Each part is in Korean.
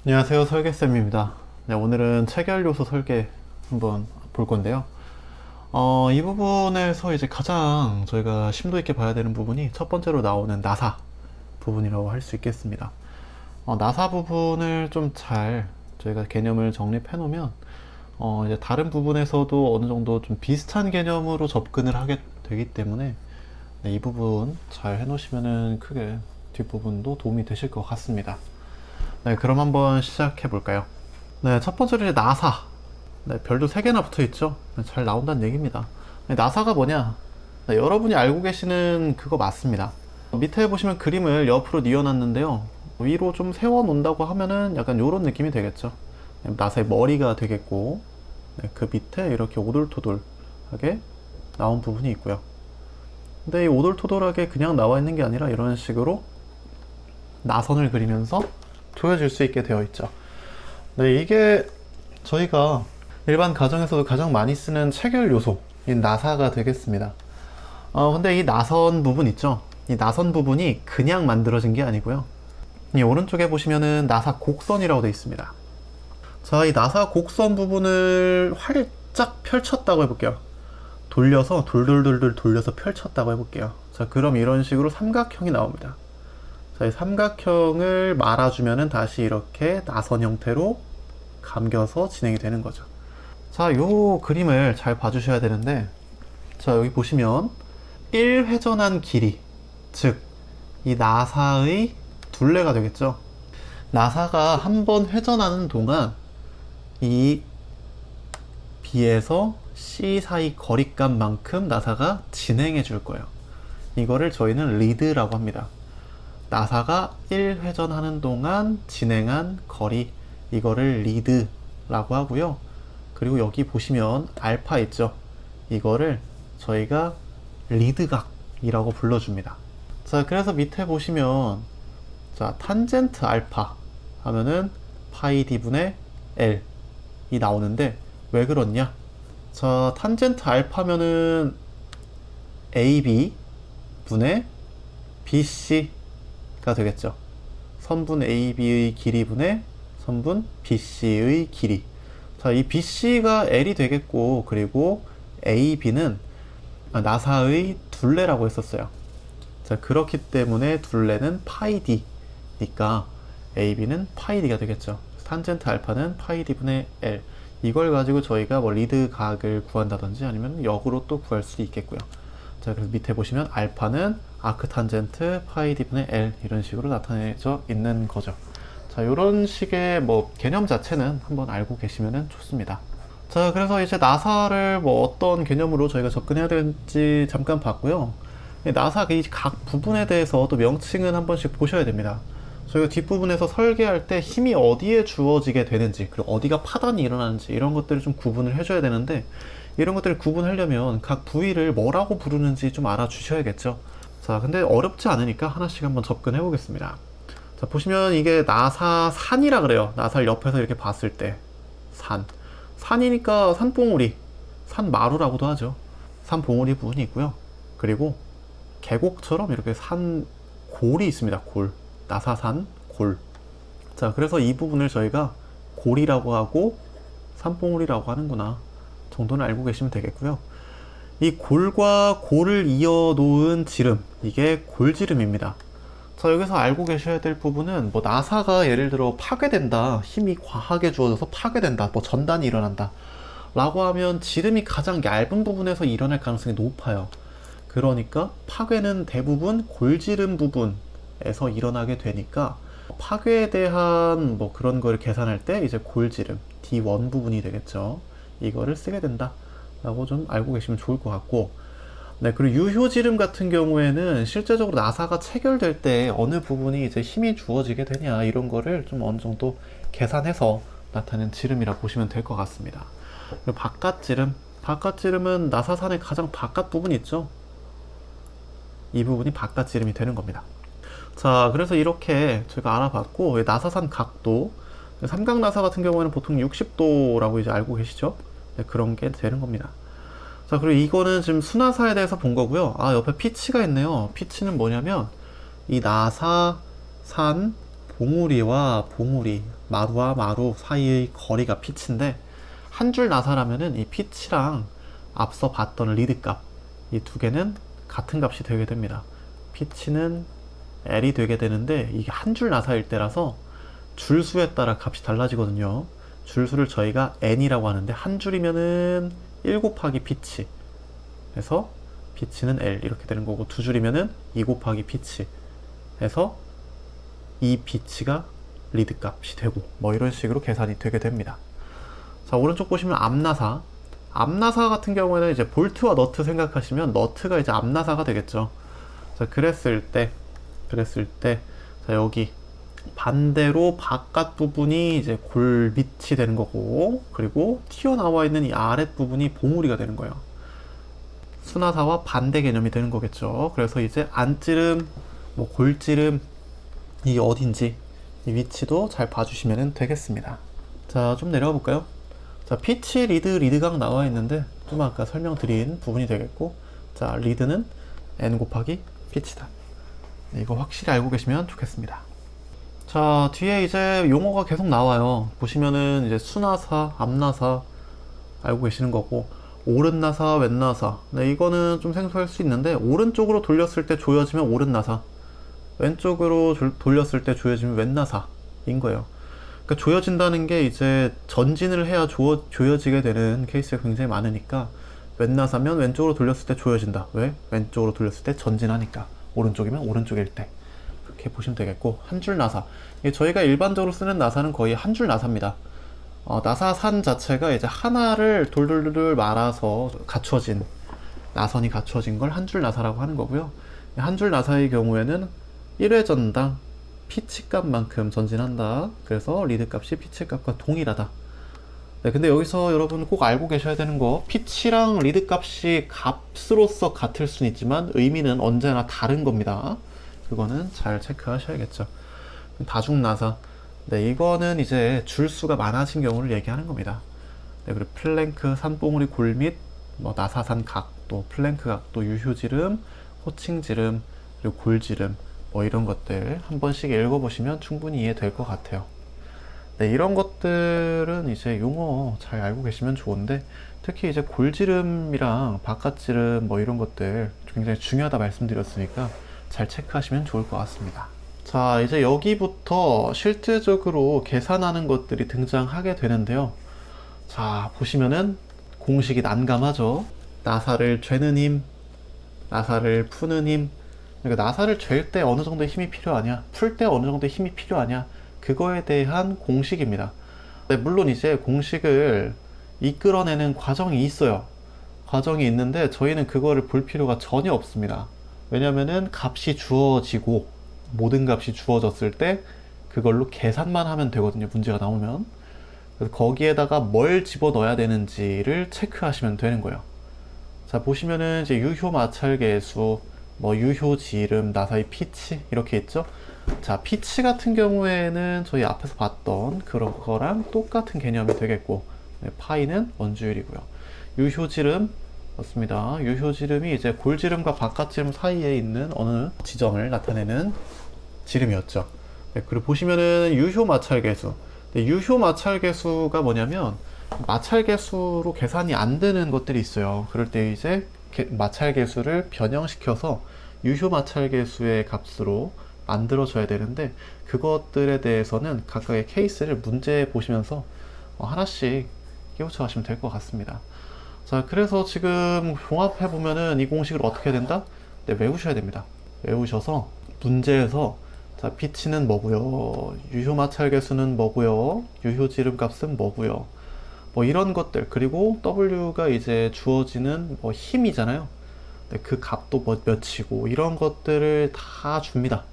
안녕하세요, 설계쌤입니다. 네, 오늘은 체결 요소 설계 한번 볼 건데요. 이 부분에서 이제 가장 저희가 심도 있게 봐야 되는 부분이 첫 번째로 나오는 나사 부분이라고 할 수 있겠습니다. 나사 부분을 좀 잘 저희가 개념을 정립해 놓으면 이제 다른 부분에서도 어느 정도 좀 비슷한 개념으로 접근을 하게 되기 때문에 네, 이 부분 잘 해놓으시면은 크게 뒷부분도 도움이 되실 것 같습니다. 네, 그럼 한번 시작해 볼까요? 네, 첫 번째로 이제 나사. 네, 별도 3개나 붙어 있죠? 네, 잘 나온다는 얘기입니다. 네, 나사가 뭐냐? 네, 여러분이 알고 계시는 그거 맞습니다. 밑에 보시면 그림을 옆으로 뉘어놨는데요. 위로 좀 세워 놓는다고 하면은 약간 요런 느낌이 되겠죠. 네, 나사의 머리가 되겠고, 네, 그 밑에 이렇게 오돌토돌하게 나온 부분이 있고요. 근데 이 오돌토돌하게 그냥 나와 있는 게 아니라 이런 식으로 나선을 그리면서 조여질 수 있게 되어 있죠. 네, 이게 저희가 일반 가정에서도 가장 많이 쓰는 체결 요소인 나사가 되겠습니다. 근데 이 나선 부분 있죠? 이 나선 부분이 그냥 만들어진 게 아니고요. 이 오른쪽에 보시면은 나사 곡선이라고 되어 있습니다. 자, 이 나사 곡선 부분을 활짝 펼쳤다고 해볼게요. 돌려서 돌돌돌돌 돌려서 펼쳤다고 해볼게요. 자, 그럼 이런 식으로 삼각형이 나옵니다. 자, 이 삼각형을 말아주면은 다시 이렇게 나선 형태로 감겨서 진행이 되는 거죠. 자, 요 그림을 잘 봐주셔야 되는데, 자, 여기 보시면 1회전한 길이, 즉, 이 나사의 둘레가 되겠죠. 나사가 한 번 회전하는 동안 이 B에서 C 사이 거리값만큼 나사가 진행해 줄 거예요. 이거를 저희는 리드라고 합니다. 나사가 1회전하는 동안 진행한 거리, 이거를 리드라고 하고요. 그리고 여기 보시면 알파 있죠? 이거를 저희가 리드각이라고 불러줍니다. 자, 그래서 밑에 보시면 자, 탄젠트 알파 하면은 파이 d분의 L이 나오는데 왜 그렇냐? 자, 탄젠트 알파면은 AB 분의 BC가 되겠죠. 선분 AB의 길이분의 선분 BC의 길이. 자, 이 BC가 L이 되겠고, 그리고 AB는 나사의 둘레라고 했었어요. 자, 그렇기 때문에 둘레는 파이 D니까 AB는 파이 D가 되겠죠. 탄젠트 알파는 파이 D분의 L. 이걸 가지고 저희가 뭐 리드 각을 구한다든지 아니면 역으로 또 구할 수 있겠고요. 자, 그래서 밑에 보시면 알파는 아크 탄젠트 파이 D분의 L 이런 식으로 나타내져 있는 거죠. 자, 이런 식의 뭐 개념 자체는 한번 알고 계시면 좋습니다. 자, 그래서 이제 나사를 뭐 어떤 개념으로 저희가 접근해야 될지 잠깐 봤고요. 나사 이 각 부분에 대해서 또 명칭은 한 번씩 보셔야 됩니다. 저희가 뒷부분에서 설계할 때 힘이 어디에 주어지게 되는지, 그리고 어디가 파단이 일어나는지 이런 것들을 좀 구분을 해줘야 되는데, 이런 것들을 구분하려면 각 부위를 뭐라고 부르는지 좀 알아주셔야겠죠. 자, 근데 어렵지 않으니까 하나씩 한번 접근해 보겠습니다. 자, 보시면 이게 나사산이라 그래요. 나사를 옆에서 이렇게 봤을 때 산. 산이니까 산봉우리, 산마루라고도 하죠. 산봉우리 부분이 있고요. 그리고 계곡처럼 이렇게 산골이 있습니다. 골. 나사산 골. 자, 그래서 이 부분을 저희가 골이라고 하고 산봉우리라고 하는구나 정도는 알고 계시면 되겠고요. 이 골과 골을 이어 놓은 지름, 이게 골지름입니다. 자, 여기서 알고 계셔야 될 부분은 뭐 나사가 예를 들어 파괴된다, 힘이 과하게 주어져서 파괴된다, 뭐 전단이 일어난다 라고 하면 지름이 가장 얇은 부분에서 일어날 가능성이 높아요. 그러니까 파괴는 대부분 골지름 부분에서 일어나게 되니까 파괴에 대한 뭐 그런 걸 계산할 때 이제 골지름 D1 부분이 되겠죠. 이거를 쓰게 된다 라고 좀 알고 계시면 좋을 것 같고, 네, 그리고 유효지름 같은 경우에는 실제적으로 나사가 체결될 때 어느 부분이 이제 힘이 주어지게 되냐 이런 거를 좀 어느 정도 계산해서 나타낸 지름이라 보시면 될 것 같습니다. 그리고 바깥지름은 나사산의 가장 바깥 부분이 있죠. 이 부분이 바깥지름이 되는 겁니다. 자, 그래서 이렇게 저희가 알아봤고, 나사산 각도, 삼각나사 같은 경우에는 보통 60도라고 이제 알고 계시죠? 네, 그런 게 되는 겁니다. 자, 그리고 이거는 지금 수나사에 대해서 본 거고요. 아, 옆에 피치가 있네요. 피치는 뭐냐면 이 나사산 봉우리와 봉우리, 마루와 마루 사이의 거리가 피치인데, 한 줄 나사라면은 이 피치랑 앞서 봤던 리드 값, 이 두 개는 같은 값이 되게 됩니다. 피치는 L이 되게 되는데, 이게 한 줄 나사일 때라서 줄수에 따라 값이 달라지거든요. 줄수를 저희가 N이라고 하는데, 한 줄이면은 1 곱하기 피치 해서 피치는 L 이렇게 되는 거고, 두 줄이면은 2 곱하기 피치 해서 이 피치가 리드 값이 되고, 뭐 이런 식으로 계산이 되게 됩니다. 자, 오른쪽 보시면 앞나사. 앞나사 같은 경우에는 이제 볼트와 너트 생각하시면 너트가 이제 앞나사가 되겠죠. 자, 그랬을 때, 자, 여기 반대로 바깥 부분이 이제 골밑이 되는 거고, 그리고 튀어나와 있는 이 아랫 부분이 보무리가 되는 거예요. 수나사와 반대 개념이 되는 거겠죠. 그래서 이제 안찌름, 뭐 골찌름, 이 어딘지 이 위치도 잘 봐주시면 되겠습니다. 자, 좀 내려가 볼까요? 자, 피치, 리드, 리드각 나와 있는데 좀 아까 설명드린 부분이 되겠고, 자, 리드는 N 곱하기 피치다. 네, 이거 확실히 알고 계시면 좋겠습니다. 자, 뒤에 이제 용어가 계속 나와요. 보시면은 이제 수나사, 앞나사 알고 계시는 거고, 오른나사, 왼나사. 네, 이거는 좀 생소할 수 있는데, 오른쪽으로 돌렸을 때 조여지면 오른나사, 왼쪽으로 돌렸을 때 조여지면 왼나사인 거예요. 그러니까 조여진다는 게 이제 전진을 해야 조여지게 되는 케이스가 굉장히 많으니까, 왼나사면 왼쪽으로 돌렸을 때 조여진다. 왜? 왼쪽으로 돌렸을 때 전진하니까. 오른쪽이면 오른쪽일 때. 그렇게 보시면 되겠고, 한 줄 나사. 저희가 일반적으로 쓰는 나사는 거의 한 줄 나사입니다. 나사산 자체가 이제 하나를 돌돌돌 말아서 갖춰진, 나선이 갖춰진 걸 한 줄 나사라고 하는 거고요. 한 줄 나사의 경우에는 1회전당 피치 값만큼 전진한다. 그래서 리드 값이 피치 값과 동일하다. 네, 근데 여기서 여러분 꼭 알고 계셔야 되는 거, 피치랑 리드 값이 값으로서 같을 수는 있지만 의미는 언제나 다른 겁니다. 그거는 잘 체크하셔야겠죠. 다중나사. 네, 이거는 이제 줄수가 많아진 경우를 얘기하는 겁니다. 네, 그리고 플랭크, 산봉우리 골밑, 뭐 나사산 각도, 플랭크 각도, 유효지름, 호칭지름, 그리고 골지름, 뭐 이런 것들 한 번씩 읽어보시면 충분히 이해될 것 같아요. 네, 이런 것들은 이제 용어 잘 알고 계시면 좋은데, 특히 이제 골지름이랑 바깥지름 뭐 이런 것들 굉장히 중요하다 말씀드렸으니까 잘 체크하시면 좋을 것 같습니다. 자, 이제 여기부터 실질적으로 계산하는 것들이 등장하게 되는데요. 자, 보시면은 공식이 난감하죠. 나사를 죄는 힘, 나사를 푸는 힘. 그러니까 나사를 잴 때 어느 정도의 힘이 필요하냐, 풀 때 어느 정도의 힘이 필요하냐, 그거에 대한 공식입니다. 네, 물론 이제 공식을 이끌어내는 과정이 있어요. 과정이 있는데 저희는 그거를 볼 필요가 전혀 없습니다. 왜냐면은 값이 주어지고, 모든 값이 주어졌을 때 그걸로 계산만 하면 되거든요, 문제가 나오면. 그래서 거기에다가 뭘 집어넣어야 되는지를 체크하시면 되는 거예요. 자, 보시면은 이제 유효 마찰계수, 뭐 유효 지름, 나사의 피치 이렇게 있죠. 자, 피치 같은 경우에는 저희 앞에서 봤던 그런 거랑 똑같은 개념이 되겠고, 네, 파이는 원주율이고요. 유효 지름 맞습니다. 유효 지름이 이제 골지름과 바깥지름 사이에 있는 어느 지점을 나타내는 지름이었죠. 네, 그리고 보시면은 유효 마찰계수. 네, 유효 마찰계수가 뭐냐면 마찰계수로 계산이 안 되는 것들이 있어요. 그럴 때 이제 마찰계수를 변형시켜서 유효 마찰계수의 값으로 만들어줘야 되는데, 그것들에 대해서는 각각의 케이스를 문제 보시면서 하나씩 깨우쳐 가시면 될 것 같습니다. 자, 그래서 지금 종합해 보면은 이 공식을 어떻게 해야 된다? 네, 외우셔야 됩니다. 외우셔서 문제에서, 자, 피치는 뭐고요, 유효 마찰계수는 뭐고요, 유효 지름 값은 뭐고요, 뭐 이런 것들, 그리고 W가 이제 주어지는 뭐 힘이잖아요. 네, 그 값도 뭐 몇이고 이런 것들을 다 줍니다.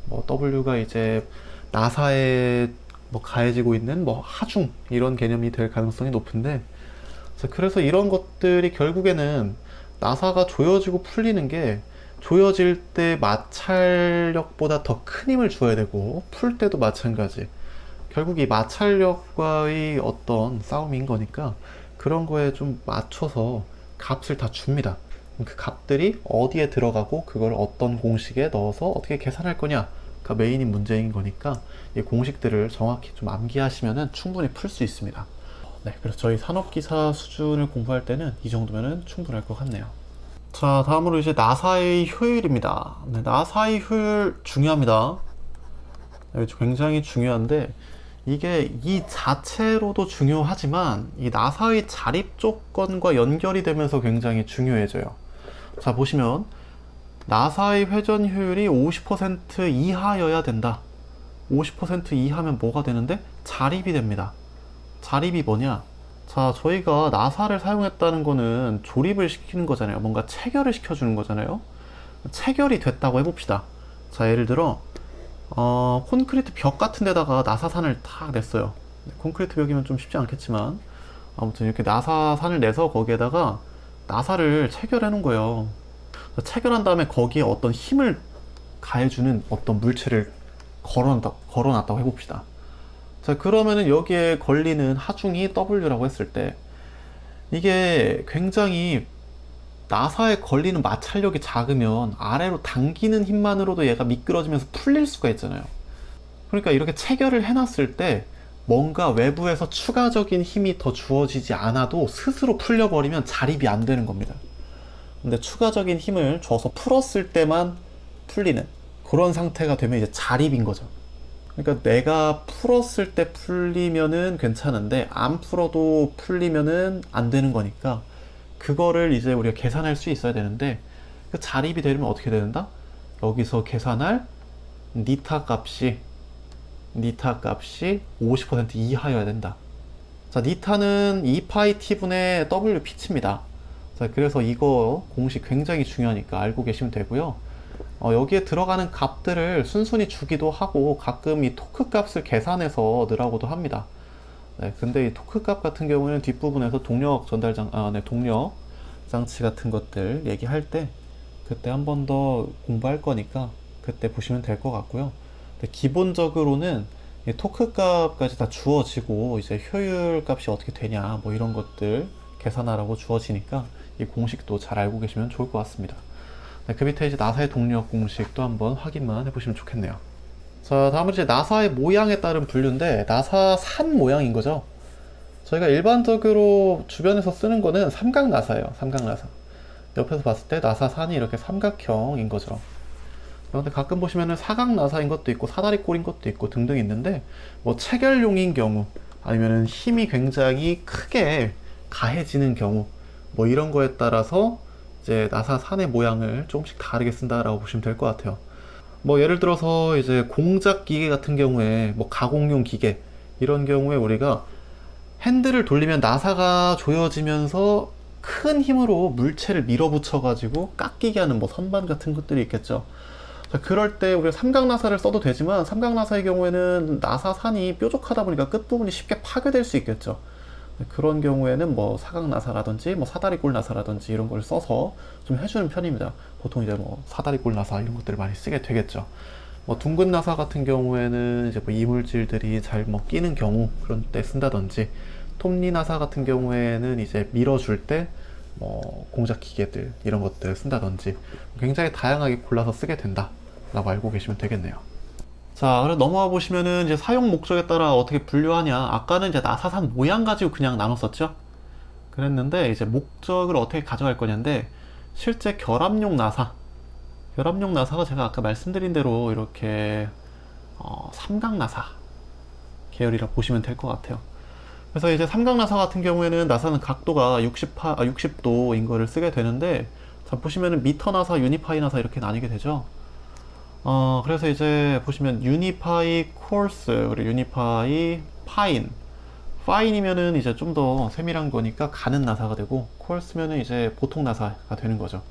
뭐 W가 이제 나사에 뭐 가해지고 있는 뭐 하중 이런 개념이 될 가능성이 높은데, 자, 그래서 이런 것들이 결국에는 나사가 조여지고 풀리는 게, 조여질 때 마찰력보다 더 큰 힘을 줘야 되고, 풀 때도 마찬가지. 결국 이 마찰력과의 어떤 싸움인 거니까 그런 거에 좀 맞춰서 값을 다 줍니다. 그 값들이 어디에 들어가고 그걸 어떤 공식에 넣어서 어떻게 계산할 거냐, 메인인 문제인 거니까 이 공식들을 정확히 좀 암기하시면은 충분히 풀 수 있습니다. 네, 그래서 저희 산업기사 수준을 공부할 때는 이 정도면은 충분할 것 같네요. 자, 다음으로 이제 나사의 효율입니다. 네, 나사의 효율 중요합니다. 네, 굉장히 중요한데 이게 이 자체로도 중요하지만 이 나사의 자립 조건과 연결이 되면서 굉장히 중요해져요. 자, 보시면 나사의 회전 효율이 50% 이하여야 된다. 50% 이하면 뭐가 되는데? 자립이 됩니다. 자립이 뭐냐? 자, 저희가 나사를 사용했다는 거는 조립을 시키는 거잖아요. 뭔가 체결을 시켜주는 거잖아요. 체결이 됐다고 해봅시다. 자, 예를 들어 콘크리트 벽 같은 데다가 나사산을 탁 냈어요. 콘크리트 벽이면 좀 쉽지 않겠지만 아무튼 이렇게 나사산을 내서 거기에다가 나사를 체결해 놓은 거예요. 체결한 다음에 거기에 어떤 힘을 가해주는 어떤 물체를 걸어놨다고 해봅시다. 자, 그러면은 여기에 걸리는 하중이 W라고 했을 때 이게 굉장히 나사에 걸리는 마찰력이 작으면 아래로 당기는 힘만으로도 얘가 미끄러지면서 풀릴 수가 있잖아요. 그러니까 이렇게 체결을 해놨을 때 뭔가 외부에서 추가적인 힘이 더 주어지지 않아도 스스로 풀려버리면 자립이 안 되는 겁니다. 근데 추가적인 힘을 줘서 풀었을 때만 풀리는 그런 상태가 되면 이제 자립인 거죠. 그러니까 내가 풀었을 때 풀리면은 괜찮은데 안 풀어도 풀리면은 안 되는 거니까 그거를 이제 우리가 계산할 수 있어야 되는데 그 자립이 되려면 어떻게 되는다? 여기서 계산할 니타 값이 50% 이하여야 된다. 자, 니타는 2파이 t분의 w pitch입니다. 자, 그래서 이거 공식 굉장히 중요하니까 알고 계시면 되고요. 여기에 들어가는 값들을 순순히 주기도 하고 가끔 이 토크 값을 계산해서 넣으라고도 합니다. 네, 근데 이 토크 값 같은 경우에는 뒷부분에서 동력 동력 장치 같은 것들 얘기할 때 그때 한 번 더 공부할 거니까 그때 보시면 될 것 같고요. 근데 기본적으로는 이 토크 값까지 다 주어지고 이제 효율 값이 어떻게 되냐 뭐 이런 것들 계산하라고 주어지니까 이 공식도 잘 알고 계시면 좋을 것 같습니다. 네, 그 밑에 이제 나사의 동력 공식도 한번 확인만 해보시면 좋겠네요. 자, 다음은 이제 나사의 모양에 따른 분류인데 나사 산 모양인 거죠. 저희가 일반적으로 주변에서 쓰는 거는 삼각 나사예요. 삼각 나사. 옆에서 봤을 때 나사 산이 이렇게 삼각형인 거죠. 그런데 가끔 보시면은 사각 나사인 것도 있고 사다리 꼴인 것도 있고 등등 있는데 뭐 체결용인 경우 아니면은 힘이 굉장히 크게 가해지는 경우 뭐 이런 거에 따라서 이제 나사 산의 모양을 조금씩 다르게 쓴다라고 보시면 될 것 같아요. 뭐 예를 들어서 이제 공작 기계 같은 경우에 뭐 가공용 기계 이런 경우에 우리가 핸들을 돌리면 나사가 조여지면서 큰 힘으로 물체를 밀어붙여 가지고 깎이게 하는 뭐 선반 같은 것들이 있겠죠. 자, 그럴 때 우리가 삼각 나사를 써도 되지만 삼각 나사의 경우에는 나사산이 뾰족하다 보니까 끝부분이 쉽게 파괴될 수 있겠죠. 그런 경우에는 뭐 사각 나사라든지 뭐 사다리꼴 나사라든지 이런 걸 써서 좀 해주는 편입니다. 보통 이제 뭐 사다리꼴 나사 이런 것들을 많이 쓰게 되겠죠. 뭐 둥근 나사 같은 경우에는 이제 뭐 이물질들이 잘 뭐 끼는 경우 그런 때 쓴다든지 톱니 나사 같은 경우에는 이제 밀어줄 때 뭐 공작 기계들 이런 것들 쓴다든지 굉장히 다양하게 골라서 쓰게 된다 라고 알고 계시면 되겠네요. 자, 그럼 넘어와 보시면은 이제 사용 목적에 따라 어떻게 분류하냐. 아까는 이제 나사산 모양 가지고 그냥 나눴었죠. 그랬는데 이제 목적을 어떻게 가져갈 거냐인데 실제 결합용 나사가 제가 아까 말씀드린 대로 이렇게 삼각 나사 계열이라 보시면 될 것 같아요. 그래서 이제 삼각 나사 같은 경우에는 나사는 각도가 60도인 거를 쓰게 되는데 자, 보시면은 미터 나사, 유니파이 나사 이렇게 나뉘게 되죠. 그래서 이제 보시면 유니파이 콜스 그리고 유니파이 파인이면은 이제 좀 더 세밀한 거니까 가는 나사가 되고 콜스면은 이제 보통 나사가 되는 거죠.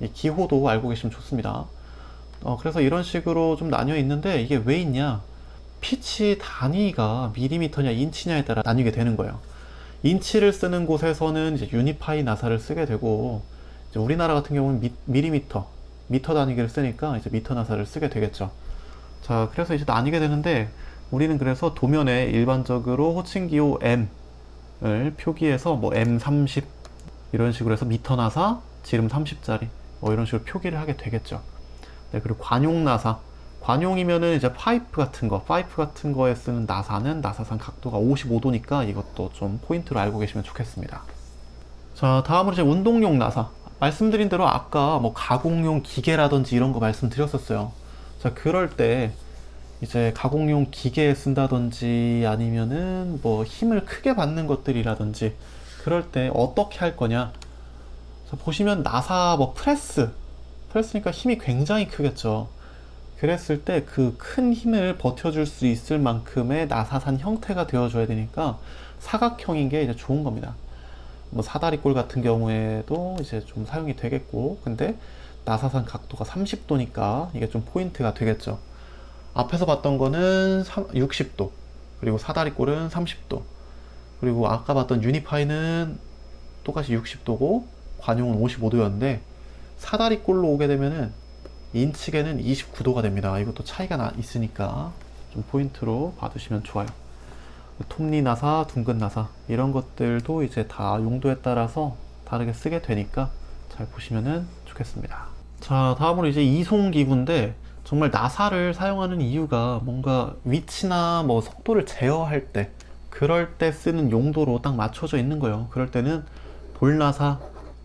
이 기호도 알고 계시면 좋습니다. 그래서 이런 식으로 좀 나뉘어 있는데 이게 왜 있냐? 피치 단위가 미리미터냐 인치냐에 따라 나뉘게 되는 거예요. 인치를 쓰는 곳에서는 이제 유니파이 나사를 쓰게 되고 이제 우리나라 같은 경우는 미터 단위기를 쓰니까 이제 미터 나사를 쓰게 되겠죠. 자, 그래서 이제 나뉘게 되는데 우리는 그래서 도면에 일반적으로 호칭기호 M을 표기해서 뭐 M30 이런 식으로 해서 미터 나사 지름 30짜리 뭐 이런 식으로 표기를 하게 되겠죠. 네, 그리고 관용 나사 관용이면은 이제 파이프 같은 거에 쓰는 나사는 나사산 각도가 55도니까 이것도 좀 포인트로 알고 계시면 좋겠습니다. 자, 다음으로 이제 운동용 나사. 말씀드린 대로 아까 뭐 가공용 기계라든지 이런 거 말씀드렸었어요. 자, 그럴 때 이제 가공용 기계에 쓴다든지 아니면은 뭐 힘을 크게 받는 것들이라든지 그럴 때 어떻게 할 거냐. 자, 보시면 나사 뭐 프레스니까 힘이 굉장히 크겠죠. 그랬을 때 그 큰 힘을 버텨줄 수 있을 만큼의 나사산 형태가 되어줘야 되니까 사각형인 게 이제 좋은 겁니다. 뭐 사다리꼴 같은 경우에도 이제 좀 사용이 되겠고, 근데 나사산 각도가 30도니까 이게 좀 포인트가 되겠죠. 앞에서 봤던 거는 60도, 그리고 사다리꼴은 30도, 그리고 아까 봤던 유니파이는 똑같이 60도고 관용은 55도였는데 사다리꼴로 오게 되면은 인치계는 29도가 됩니다. 이것도 차이가 있으니까 좀 포인트로 봐두시면 좋아요. 톱니 나사, 둥근 나사 이런 것들도 이제 다 용도에 따라서 다르게 쓰게 되니까 잘 보시면 좋겠습니다. 자, 다음으로 이제 이송 기구인데 정말 나사를 사용하는 이유가 뭔가 위치나 뭐 속도를 제어할 때 그럴 때 쓰는 용도로 딱 맞춰져 있는 거예요. 그럴 때는 볼나사,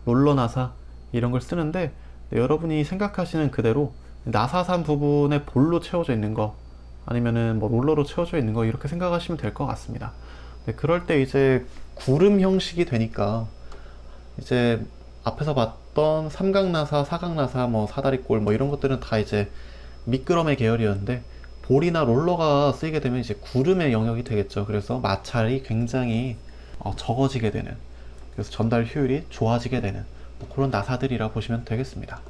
롤러나사 이런 걸 쓰는데 여러분이 생각하시는 그대로 나사산 부분에 볼로 채워져 있는 거 아니면은 뭐 롤러로 채워져 있는 거 이렇게 생각하시면 될 것 같습니다. 그럴 때 이제 구름 형식이 되니까 이제 앞에서 봤던 삼각나사, 사각나사, 뭐 사다리꼴 뭐 이런 것들은 다 이제 미끄럼의 계열이었는데 볼이나 롤러가 쓰이게 되면 이제 구름의 영역이 되겠죠. 그래서 마찰이 굉장히 적어지게 되는, 그래서 전달 효율이 좋아지게 되는 뭐 그런 나사들이라 보시면 되겠습니다.